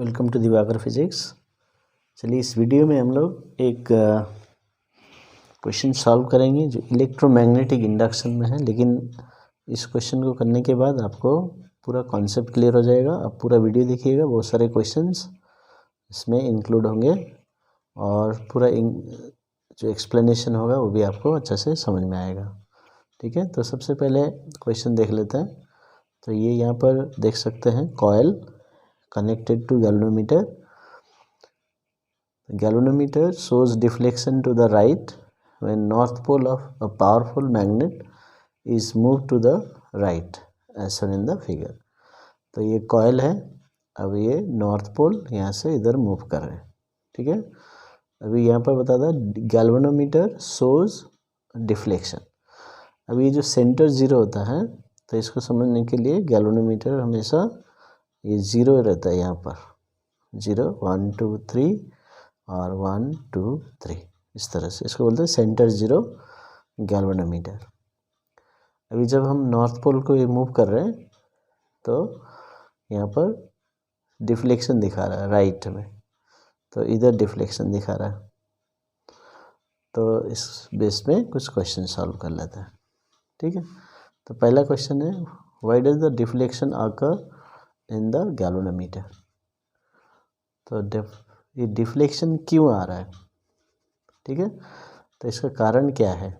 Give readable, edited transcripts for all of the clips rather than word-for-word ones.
Welcome to Diwakar physics. चलिए इस video में हम लोग एक क्वेश्चन सॉल्व करेंगे जो इलेक्ट्रोमैग्नेटिक इंडक्शन में है। लेकिन इस क्वेश्चन को करने के बाद आपको पूरा कॉन्सेप्ट क्लियर हो जाएगा। आप पूरा वीडियो देखिएगा, बहुत सारे क्वेश्चंस इसमें इंक्लूड होंगे और पूरा जो एक्सप्लेनेशन होगा वो भी आपको अच्छे से समझ में आएगा। ठीक है, तो सबसे पहले क्वेश्चन देख लेते हैं। तो ये यहाँ पर देख सकते हैं, coil connected to galvanometer. Galvanometer shows deflection to the right when north pole of a powerful magnet is moved to the right as shown in the figure. तो ये कॉयल है, अब ये नॉर्थ पोल यहाँ से इधर मूव कर रहे हैं। ठीक है, अभी यहाँ पर बता था गैल्वेनोमीटर शोज डिफ्लेक्शन। अब ये जो सेंटर जीरो होता है, तो इसको समझने के लिए गैल्वेनोमीटर हमेशा ये ज़ीरो रहता है, यहाँ पर 0 1 2 3 और 1 2 3 इस तरह से इसको बोलते हैं सेंटर जीरो गैल्वेनोमीटर। अभी जब हम नॉर्थ पोल को ये मूव कर रहे हैं तो यहाँ पर डिफ्लेक्शन दिखा रहा है राइट में, तो इधर डिफ्लेक्शन दिखा रहा है। तो इस बेस में कुछ क्वेश्चन सॉल्व कर लेते हैं। ठीक है, तो पहला क्वेश्चन है, why does the deflection occur in the galvanometer. तो ये डिफ्लेक्शन क्यों आ रहा है? ठीक है, तो इसका कारण क्या है?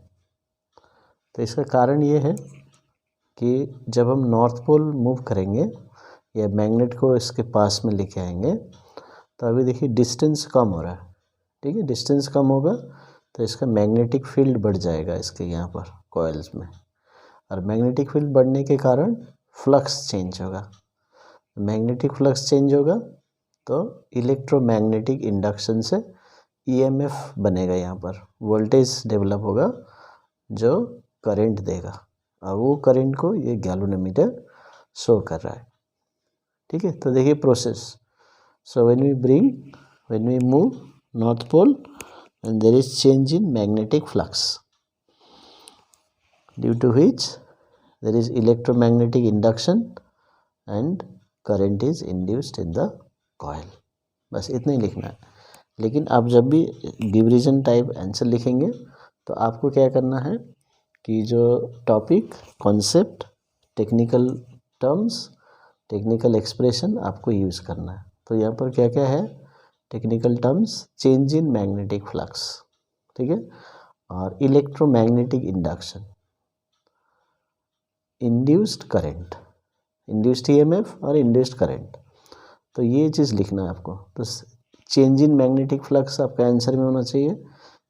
तो इसका कारण ये है कि जब हम नॉर्थ पोल मूव करेंगे या मैग्नेट को इसके पास में लेके आएंगे, तो अभी देखिए डिस्टेंस कम हो रहा है। ठीक है, डिस्टेंस कम होगा तो इसका मैग्नेटिक फील्ड बढ़ जाएगा इसके यहाँ पर कॉइल्स में, और मैग्नेटिक फील्ड बढ़ने के कारण फ्लक्स चेंज होगा। मैग्नेटिक फ्लक्स चेंज होगा तो इलेक्ट्रोमैग्नेटिक इंडक्शन से ईएमएफ बनेगा, यहाँ पर वोल्टेज डेवलप होगा जो करंट देगा, और वो करंट को ये गैल्वेनोमीटर शो कर रहा है। ठीक है, तो देखिए process. So when we move north pole and there is change in magnetic flux due to which there is electromagnetic induction and current is induced in the coil. बस इतना ही लिखना है। लेकिन आप जब भी डिवीजन टाइप आंसर लिखेंगे तो आपको क्या करना है कि जो topic, concept, technical terms, technical expression आपको यूज़ करना है। तो यहाँ पर क्या क्या है technical terms, change in magnetic flux, ठीक है, और electromagnetic induction, induced current, induced EMF और इंड्यूस्ड करंट। तो ये चीज़ लिखना है आपको। तो चेंज इन मैग्नेटिक फ्लक्स आपका आंसर में होना चाहिए,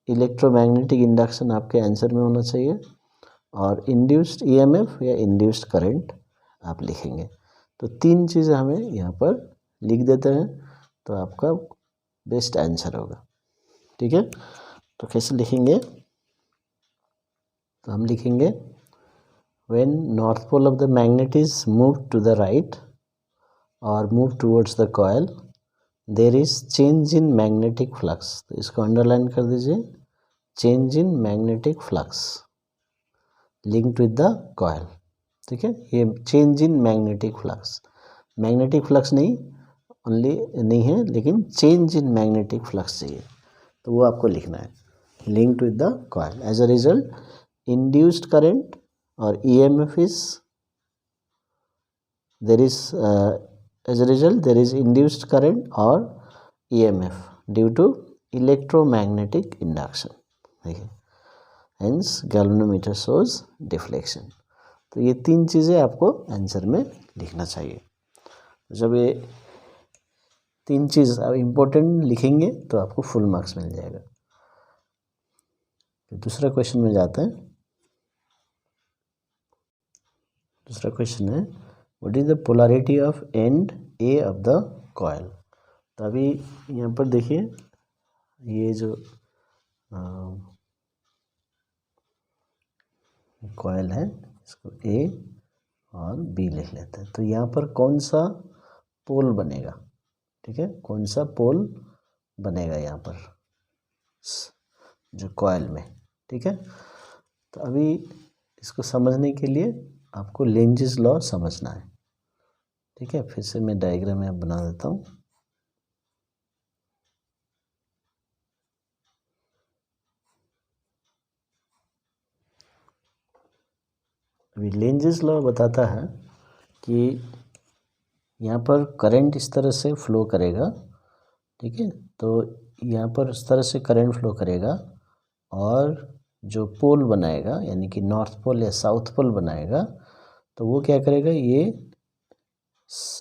इलेक्ट्रोमैग्नेटिक इंडक्शन आपके आंसर में होना चाहिए, और इंड्यूस्ड ईएमएफ या इंड्यूस्ड करंट आप लिखेंगे। तो तीन चीज़ें हमें यहाँ पर लिख देते हैं तो आपका बेस्ट आंसर होगा। ठीक है, तो कैसे लिखेंगे? तो हम लिखेंगे when north pole of the magnet is moved to the right or moved towards the coil, there is change in magnetic flux। तो इसको अंडरलाइन कर दीजिए, change in magnetic flux linked with the coil। ठीक है, ये change in magnetic flux, magnetic flux नहीं only नहीं है, लेकिन change in magnetic flux चाहिए, तो वो आपको लिखना है, linked with the coil। as a result induced current or EMF is there is as a result there is induced current or EMF due to electromagnetic induction। देखिए, hence galvanometer shows deflection। तो ये तीन चीज़ें आपको answer में लिखना चाहिए। जब ये तीन चीज़ आप इम्पोर्टेंट लिखेंगे तो आपको फुल मार्क्स मिल जाएगा। तो दूसरा क्वेश्चन में जाते हैं। दूसरा क्वेश्चन है, what is the polarity of and A of the coil. तो अभी यहाँ पर देखिए, ये जो कॉइल है इसको ए और बी लिख लेते हैं। तो यहाँ पर कौन सा पोल बनेगा? ठीक है, कौन सा पोल बनेगा यहाँ पर जो कॉइल में। ठीक है, तो अभी इसको समझने के लिए आपको लेंजेस लॉ समझना है। ठीक है, फिर से मैं डायग्राम यहाँ बना देता हूँ। अभी लेंजेस लॉ बताता है कि यहाँ पर करंट इस तरह से फ्लो करेगा, ठीक है। तो यहाँ पर इस तरह से करंट फ्लो करेगा और जो पोल बनाएगा यानी कि नॉर्थ पोल या साउथ पोल बनाएगा, तो वो क्या करेगा, ये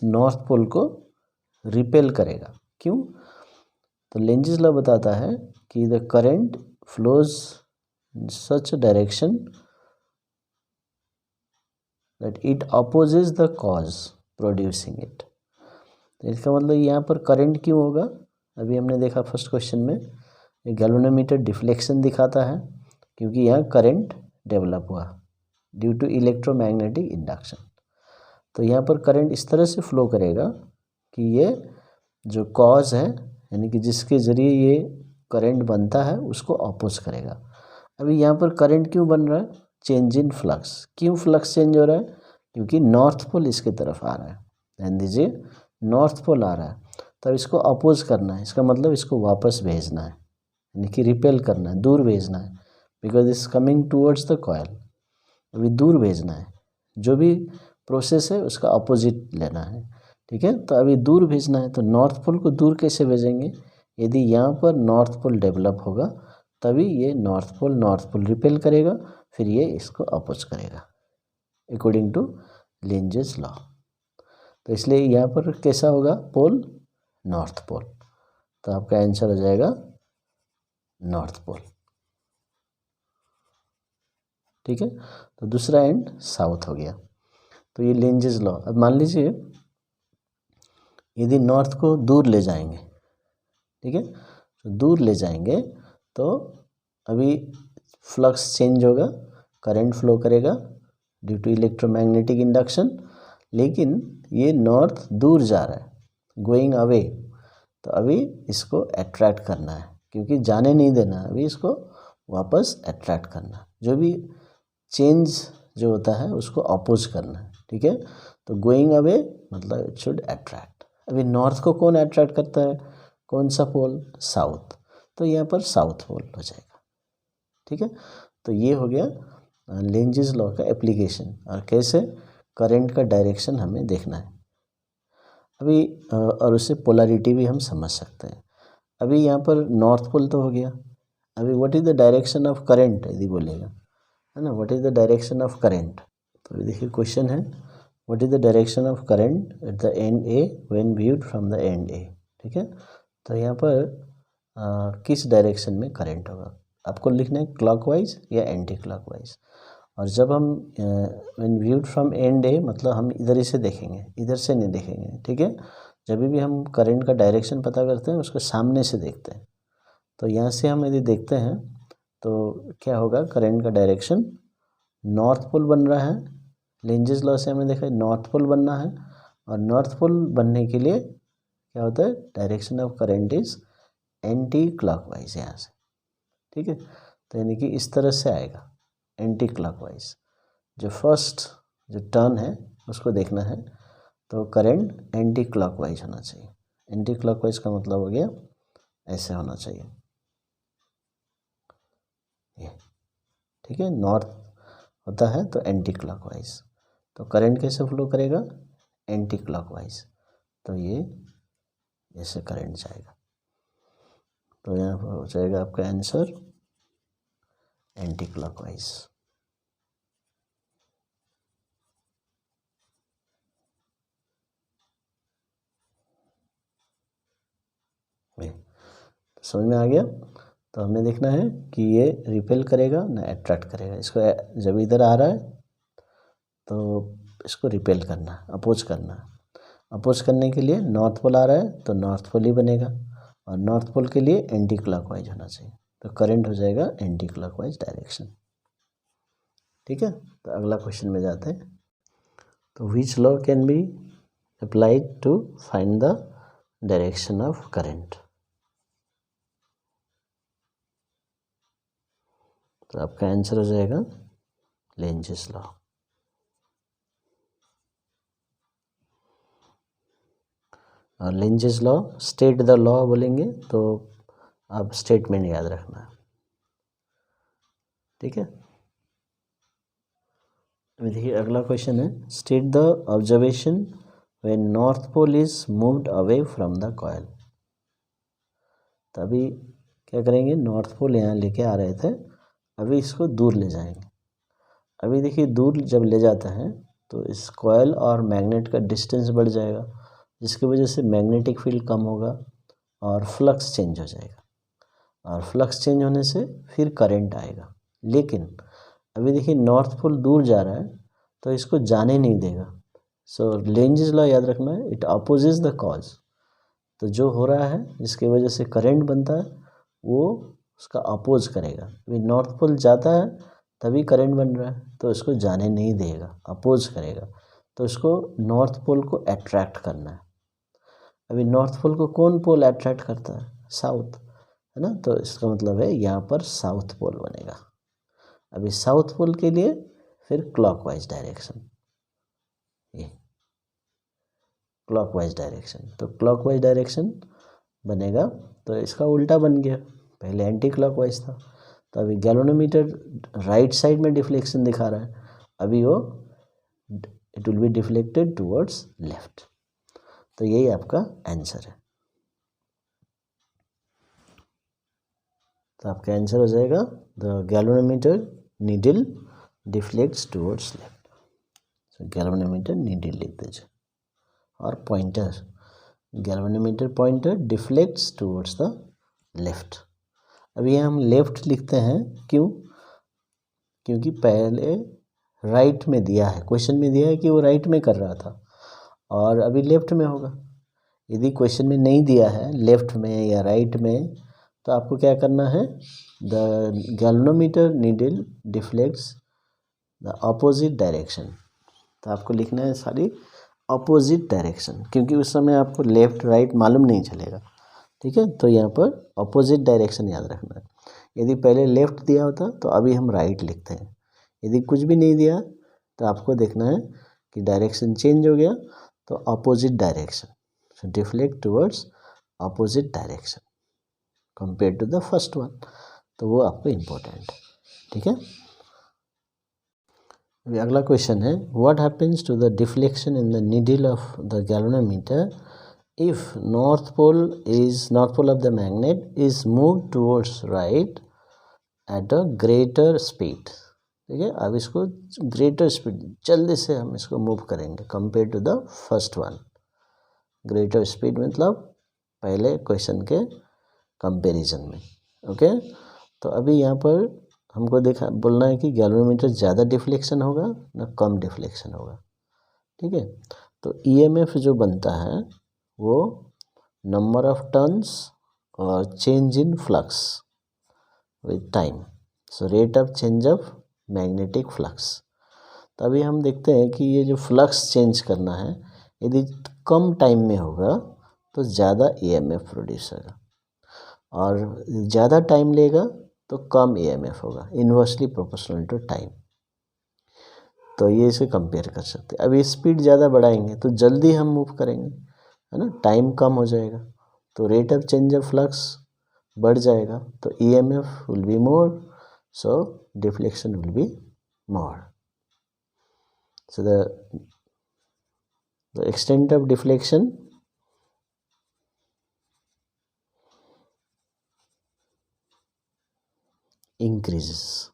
नॉर्थ पोल को रिपेल करेगा। क्यों? तो लेंजेस लॉ बताता है कि the current flows such direction that it opposes the cause producing it. तो इसका मतलब यहाँ पर करंट क्यों होगा? अभी हमने देखा फर्स्ट क्वेश्चन में गैल्वेनोमीटर डिफ्लेक्शन दिखाता है क्योंकि यहाँ करंट डेवलप हुआ ड्यू टू इलेक्ट्रोमैग्नेटिक इंडक्शन। तो यहाँ पर करंट इस तरह से फ्लो करेगा कि ये जो कॉज है यानी कि जिसके ज़रिए ये करंट बनता है उसको अपोज करेगा। अभी यहाँ पर करंट क्यों बन रहा है? Change in flux. क्यों फ्लक्स चेंज हो रहा है? क्योंकि नॉर्थ पोल इसके तरफ आ रहा है, ध्यान दीजिए, नॉर्थ पोल आ रहा है, तब इसको अपोज करना है। इसका मतलब इसको वापस भेजना है यानी कि रिपेल करना है, दूर भेजना है, because is coming towards the coil. अभी दूर भेजना है, जो भी प्रोसेस है उसका अपोजिट लेना है, ठीक है। तो अभी दूर भेजना है, तो नॉर्थ पोल को दूर कैसे भेजेंगे? यदि यहाँ पर नॉर्थ पोल डेवलप होगा तभी ये नॉर्थ पोल रिपेल करेगा, फिर ये इसको अपोज करेगा अकॉर्डिंग टू लेंजेस लॉ। तो इसलिए यहाँ पर कैसा होगा पोल? North pole. तो आपका आंसर हो जाएगा नॉर्थ पोल, ठीक है। तो दूसरा एंड साउथ हो गया। तो ये लेंजेस लॉ। अब मान लीजिए यदि नॉर्थ को दूर ले जाएंगे, ठीक है, तो दूर ले जाएंगे तो अभी फ्लक्स चेंज होगा, करंट फ्लो करेगा ड्यू टू इलेक्ट्रोमैग्नेटिक इंडक्शन, लेकिन ये नॉर्थ दूर जा रहा है, गोइंग अवे। तो अभी इसको अट्रैक्ट करना है, क्योंकि जाने नहीं देना, अभी इसको वापस अट्रैक्ट करना, जो भी चेंज जो होता है उसको अपोज करना है, ठीक है। तो गोइंग अवे मतलब इट शुड अट्रैक्ट। अभी नॉर्थ को कौन अट्रैक्ट करता है? कौन सा पोल? साउथ। तो यहाँ पर साउथ पोल हो जाएगा, ठीक है। तो ये हो गया लेंजेस लॉ का एप्लीकेशन, और कैसे करंट का डायरेक्शन हमें देखना है अभी, और उससे पोलैरिटी भी हम समझ सकते हैं। अभी यहाँ पर नॉर्थ पोल तो हो गया। अभी what is the direction of current यदि बोलेगा, है ना, what is the direction of current. तो देखिए क्वेश्चन है what is the direction of current at the end A when viewed from the end A, ठीक है। तो यहाँ पर किस डायरेक्शन में करंट होगा आपको लिखना है, क्लॉकवाइज या एंटी क्लॉकवाइज। और जब हम व्हेन व्यूड फ्रॉम एंड ए मतलब हम इधर ही से देखेंगे, इधर से नहीं देखेंगे, ठीक है। जब भी हम करंट का डायरेक्शन पता करते हैं उसको सामने से देखते हैं। तो यहाँ से हम यदि देखते हैं तो क्या होगा, करंट का डायरेक्शन नॉर्थ पोल बन रहा है। लेंजेस लॉ से हमने देखा नॉर्थ पोल बनना है, और नॉर्थ पोल बनने के लिए क्या होता है, direction of current is anti clockwise यहाँ से, ठीक है। तो यानी कि इस तरह से आएगा एंटी क्लॉकवाइज। जो फर्स्ट जो टर्न है उसको देखना है, तो करंट एंटी क्लॉकवाइज होना चाहिए। एंटी क्लॉकवाइज का मतलब हो गया ऐसे होना चाहिए ये, ठीक है। नॉर्थ होता है तो एंटी क्लॉकवाइज, तो करंट कैसे फ्लो करेगा, एंटी क्लॉकवाइज। तो ये ऐसे करंट जाएगा, तो यहाँ पर हो जाएगा आपका आंसर एंटी क्लॉकवाइज। समझ में आ गया। तो हमने देखना है कि ये रिपेल करेगा ना अट्रैक्ट करेगा। इसको जब इधर आ रहा है तो इसको रिपेल करना, अपोज करना। अपोज करने के लिए नॉर्थ पोल आ रहा है तो नॉर्थ पोल ही बनेगा, और नॉर्थ पोल के लिए एंटी क्लॉकवाइज होना चाहिए, तो करंट हो जाएगा एंटी क्लॉकवाइज डायरेक्शन, ठीक है। तो अगला क्वेश्चन में जाते हैं। तो which law can be applied to find the direction of current. तो आपका आंसर हो जाएगा लेंजेस लॉ। और Lenz's law state the law बोलेंगे तो आप स्टेटमेंट याद रखना है, ठीक है। अभी देखिए अगला क्वेश्चन है, state the observation when north pole is moved away from the coil. तो अभी क्या करेंगे, नॉर्थ पोल यहाँ लेके आ रहे थे, अभी इसको दूर ले जाएंगे। अभी देखिए दूर जब ले जाते हैं तो इस कॉइल और मैग्नेट का डिस्टेंस बढ़ जाएगा, जिसकी वजह से मैग्नेटिक फील्ड कम होगा और फ्लक्स चेंज हो जाएगा, और फ्लक्स चेंज होने से फिर करंट आएगा। लेकिन अभी देखिए नॉर्थ पोल दूर जा रहा है तो इसको जाने नहीं देगा। सो लेंज़ लॉ याद रखना है, इट अपोजेस द कॉज। तो जो हो रहा है जिसकी वजह से करंट बनता है वो उसका अपोज करेगा। अभी नॉर्थ पोल जाता है तभी करंट बन रहा है, तो इसको जाने नहीं देगा, अपोज करेगा। तो इसको नॉर्थ पोल को अट्रैक्ट करना है। अभी नॉर्थ पोल को कौन पोल अट्रैक्ट करता है, साउथ, है ना। तो इसका मतलब है यहाँ पर साउथ पोल बनेगा। अभी साउथ पोल के लिए फिर क्लॉकवाइज डायरेक्शन, ये क्लॉकवाइज डायरेक्शन, तो क्लॉकवाइज डायरेक्शन बनेगा। तो इसका उल्टा बन गया, पहले एंटी क्लॉकवाइज था। तो अभी गैल्वेनोमीटर राइट साइड में डिफ्लेक्शन दिखा रहा है, अभी वो it will be deflected towards left. तो यही आपका आंसर है। तो आपका आंसर हो जाएगा the galvanometer needle deflects towards left. So galvanometer needle लिख दीजिए, और pointer, galvanometer pointer deflects towards the left. अभी हम लेफ्ट लिखते हैं, क्यों, क्योंकि पहले राइट में दिया है, क्वेश्चन में दिया है कि वो राइट में कर रहा था और अभी लेफ्ट में होगा। यदि क्वेश्चन में नहीं दिया है लेफ्ट में या राइट में, तो आपको क्या करना है, the galvanometer needle deflects the opposite direction. तो आपको लिखना है सारी अपोजिट डायरेक्शन, क्योंकि उस समय आपको लेफ्ट राइट मालूम नहीं चलेगा, ठीक है। तो यहाँ पर अपोजिट डायरेक्शन याद रखना है। यदि पहले लेफ्ट दिया होता तो अभी हम राइट लिखते हैं। यदि कुछ भी नहीं दिया तो आपको देखना है कि डायरेक्शन चेंज हो गया, तो opposite direction, so deflect towards opposite direction compare to the first one. तो वो आपको इम्पोर्टेंट है, ठीक है। अभी अगला क्वेश्चन है, what happens to the deflection in the needle of the galvanometer if north pole of the magnet is moved towards right at a greater speed। ठीक है, अब इसको ग्रेटर स्पीड, जल्दी से हम इसको मूव करेंगे compare to the first one. Greater speed मतलब पहले क्वेश्चन के कंपैरिजन में, ओके। तो अभी यहाँ पर हमको बोलना है कि गैल्वेनोमीटर ज़्यादा डिफ्लेक्शन होगा ना कम डिफ्लेक्शन होगा, ठीक है। तो ईएमएफ जो बनता है वो नंबर ऑफ टर्न्स और change in flux with time, so rate of change of magnetic flux. तो अभी हम देखते हैं कि ये जो फ्लक्स चेंज करना है, यदि कम टाइम में होगा तो ज़्यादा ईएमएफ प्रोड्यूस होगा, और ज़्यादा टाइम लेगा तो कम ईएमएफ होगा, इन्वर्सली प्रोपोर्शनल टू टाइम। तो ये इसे कंपेयर कर सकते हैं। अभी स्पीड ज़्यादा बढ़ाएंगे तो जल्दी हम मूव करेंगे, है ना, टाइम कम हो जाएगा, तो rate of change of flux बढ़ जाएगा, तो EMF will be more, so deflection will be more. So the extent of deflection increases.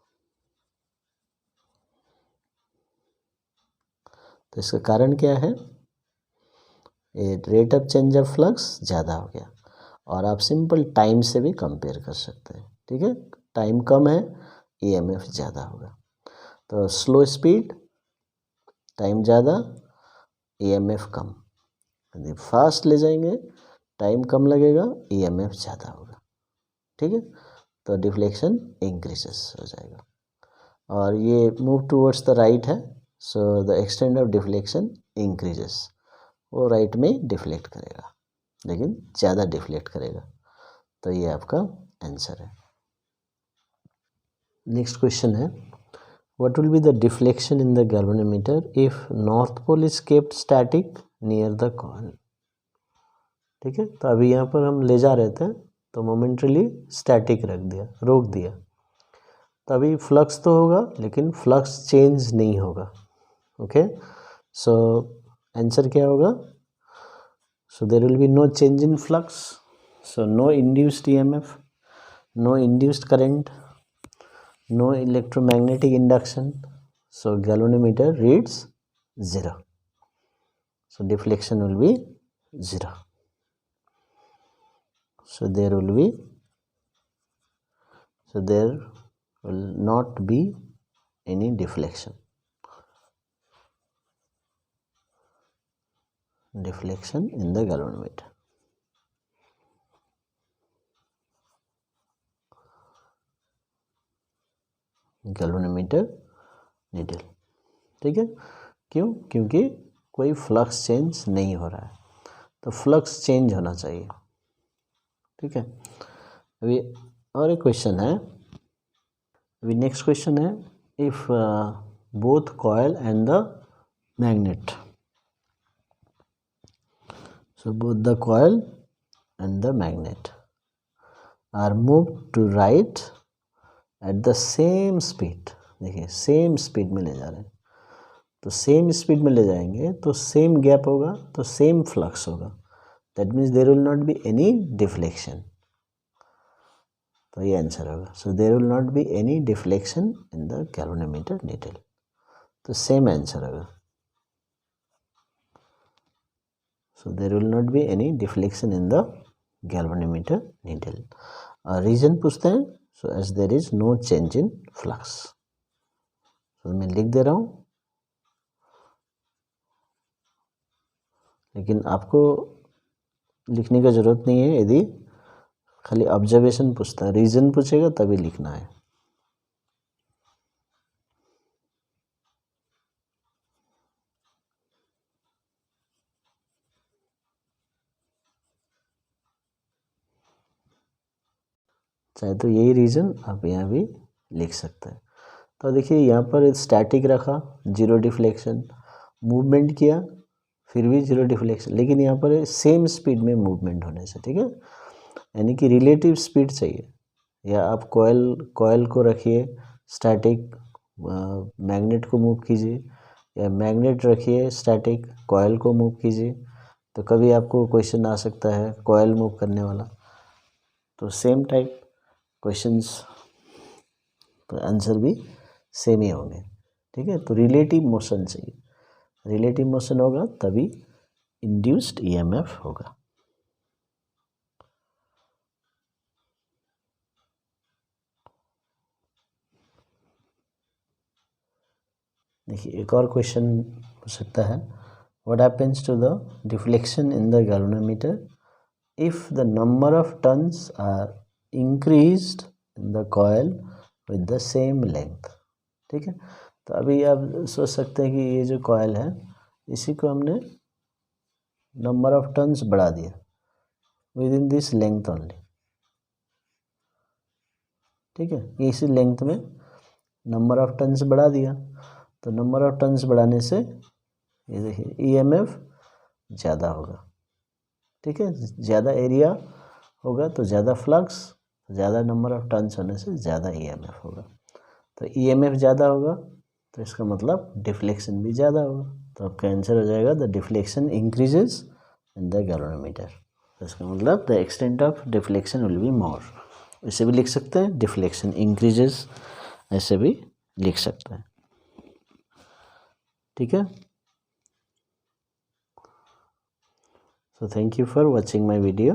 तो इसका कारण क्या है, rate of change of flux ज़्यादा हो गया, और आप सिंपल टाइम से भी कंपेयर कर सकते हैं, ठीक है। टाइम कम है, ईएमएफ ज़्यादा होगा। तो स्लो स्पीड, टाइम ज़्यादा, ईएमएफ कम। यदि फास्ट ले जाएंगे, टाइम कम लगेगा, ईएमएफ ज़्यादा होगा, ठीक है। तो डिफ्लेक्शन इंक्रीजेस हो जाएगा, और ये मूव टूवर्ड्स द राइट है, so the extent of deflection increases. वो राइट में डिफ्लेक्ट करेगा, लेकिन ज़्यादा डिफ्लेक्ट करेगा। तो ये आपका आंसर है। नेक्स्ट क्वेश्चन है, what will be the deflection in the galvanometer if north pole is kept static near the coil. ठीक है, तो अभी यहाँ पर हम ले जा रहे थे तो मोमेंटरीली स्टैटिक रख दिया, रोक दिया, तो अभी फ्लक्स तो होगा लेकिन फ्लक्स चेंज नहीं होगा, ओके, सो आंसर क्या होगा? So there will be no change in flux, so no induced EMF, no induced current, no electromagnetic induction, so galvanometer reads 0, so deflection will be 0, so there will not be any deflection in the galvanometer. Galvanometer needle, ठीक है। क्यों? क्योंकि कोई flux change नहीं हो रहा है, तो फ्लक्स चेंज होना चाहिए, ठीक है। अभी और एक क्वेश्चन है, अभी नेक्स्ट क्वेश्चन है, if both coil and the magnet, so both the coil and the magnet are moved to right at the same speed, देखिए सेम स्पीड में ले जा रहे हैं, तो सेम स्पीड में ले जाएंगे तो सेम गैप होगा, तो सेम फ्लक्स होगा, that means there will not be any deflection, तो ये आंसर होगा। So there will not be any deflection in the galvanometer needle, तो सेम आंसर होगा। So there will not be any deflection in the galvanometer needle. Reason पूछते हैं, so as there is no change in flux. So मैं लिख दे रहा हूँ, लेकिन आपको लिखने का जरूरत नहीं है, यदि खाली ऑब्जर्वेशन पूछता है, रीजन पूछेगा तभी लिखना है। चाहे तो यही रीज़न आप यहाँ भी लिख सकते हैं। तो देखिए यहाँ पर स्टैटिक रखा, जीरो डिफ्लेक्शन, मूवमेंट किया फिर भी जीरो डिफ्लेक्शन, लेकिन यहाँ पर सेम स्पीड में मूवमेंट होने से, ठीक है, यानी कि रिलेटिव स्पीड चाहिए। या आप कॉयल को रखिए स्टैटिक, मैग्नेट को मूव कीजिए, या मैग्नेट रखिए स्टैटिक, कॉयल को मूव कीजिए, तो कभी आपको क्वेश्चन आ सकता है कॉयल मूव करने वाला, तो सेम टाइप क्वेश्चंस, तो आंसर भी सेम ही होंगे, ठीक है। तो रिलेटिव मोशन चाहिए, रिलेटिव मोशन होगा तभी इंड्यूस्ड ईएमएफ होगा। देखिए एक और क्वेश्चन हो सकता है, what happens to the deflection in the galvanometer if the number of turns are increased in the coil with the same length, ठीक है। तो अभी आप सोच सकते हैं कि ये जो कॉइल है इसी को हमने नंबर ऑफ टर्न्स बढ़ा दिया with in this length only, ठीक है, इसी लेंथ में नंबर ऑफ टर्न्स बढ़ा दिया, तो नंबर ऑफ टर्न्स बढ़ाने से ये देखिए ईएमएफ ज़्यादा होगा, ठीक है, ज़्यादा एरिया होगा तो ज़्यादा फ्लक्स, ज़्यादा नंबर ऑफ टर्न्स होने से ज़्यादा ईएमएफ होगा, तो ईएमएफ ज़्यादा होगा तो इसका मतलब डिफ्लेक्शन भी ज़्यादा होगा, तो आपका आंसर हो जाएगा the deflection increases in the galvanometer, तो इसका मतलब the extent of deflection will be more, इसे भी लिख सकते हैं डिफ्लेक्शन इंक्रीजेज, ऐसे भी लिख सकते हैं, ठीक है। So thank you for watching my video.